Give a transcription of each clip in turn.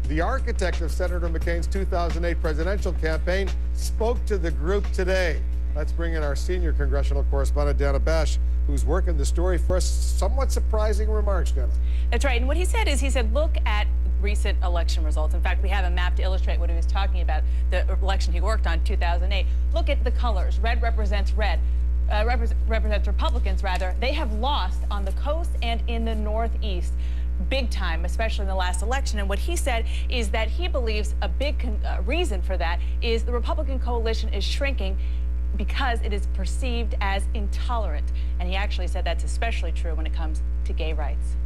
the architect of Senator McCain's 2008 presidential campaign, spoke to the group today. Let's bring in our senior congressional correspondent, Dana Bash, who's working the story for us. Somewhat surprising remarks, Dana. That's right. And what he said, look at recent election results. In fact, we have a map to illustrate what he was talking about, the election he worked on, 2008. Look at the colors. Red represents red. Represents Republicans, rather. They have lost on the coast and in the Northeast big time, especially in the last election. And what he said is that he believes a big reason for that is the Republican coalition is shrinking because it is perceived as intolerant. And he actually said that's especially true when it comes to gay rights.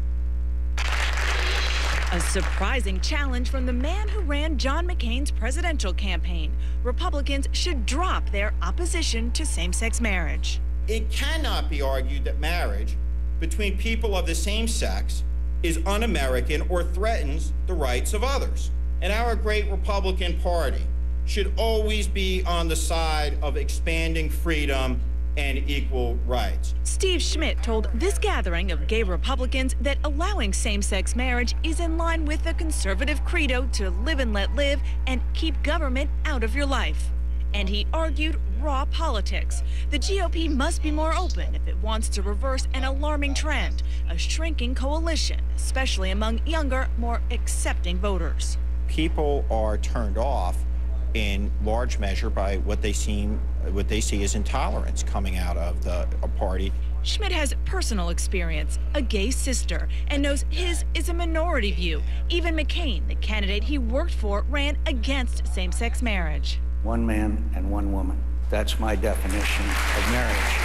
A surprising challenge from the man who ran John McCain's presidential campaign. Republicans should drop their opposition to same-sex marriage. It cannot be argued that marriage between people of the same sex is un-American or threatens the rights of others. And our great Republican Party should always be on the side of expanding freedom and equal rights. Steve Schmidt told this gathering of gay Republicans that allowing same-sex marriage is in line with the conservative credo to live and let live and keep government out of your life. And he argued raw politics. The GOP must be more open if it wants to reverse an alarming trend, a shrinking coalition, especially among younger, more accepting voters. People are turned off in large measure by what they see as intolerance coming out of the party. Schmidt has personal experience, a gay sister, and knows his is a minority view. Even McCain, the candidate he worked for, ran against same-sex marriage. One man and one woman. That's my definition of marriage.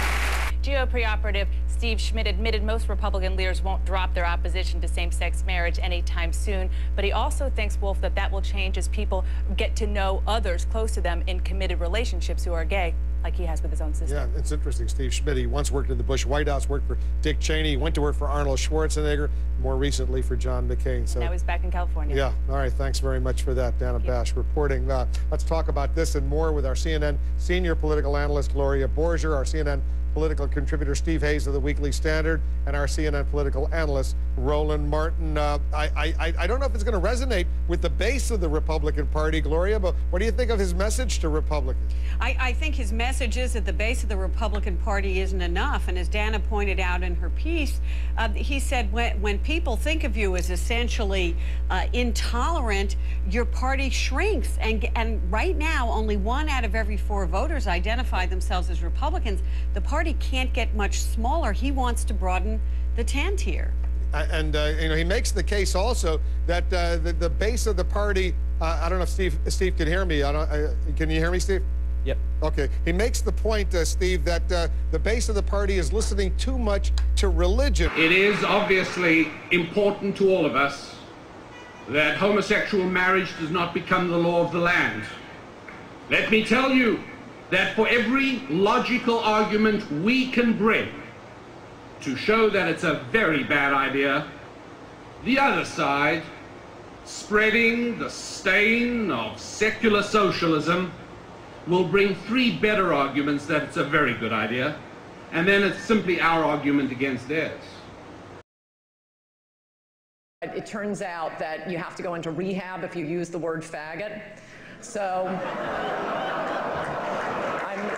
GOP operative Steve Schmidt admitted most Republican leaders won't drop their opposition to same-sex marriage anytime soon, but he also thinks, Wolf, that will change as people get to know others close to them in committed relationships who are gay, like he has with his own sister. Yeah, it's interesting. Steve Schmidt, he once worked in the Bush White House, worked for Dick Cheney, went to work for Arnold Schwarzenegger, more recently for John McCain. So now he's back in California. Yeah, all right, thanks very much for that, Dana Bash reporting. Let's talk about this and more with our CNN senior political analyst, Gloria Borger, our CNN political contributor Steve Hayes of the Weekly Standard, and our CNN political analyst Roland Martin. I don't know if it's going to resonate with the base of the Republican Party, Gloria, but what do you think of his message to Republicans? I think his message is that the base of the Republican Party isn't enough, and as Dana pointed out in her piece, he said when people think of you as essentially intolerant, your party shrinks, and right now only 1 out of every 4 voters identify themselves as Republicans. The party can't get much smaller. He wants to broaden the tent here. And you know, he makes the case also that the base of the party. I don't know if Steve can hear me. Can you hear me, Steve? Yep. Okay. He makes the point, Steve, that the base of the party is listening too much to religion. It is obviously important to all of us that homosexual marriage does not become the law of the land. Let me tell you that for every logical argument we can bring to show that it's a very bad idea, the other side, spreading the stain of secular socialism, will bring 3 better arguments that it's a very good idea, and then it's simply our argument against theirs. It turns out that you have to go into rehab if you use the word faggot. So I'm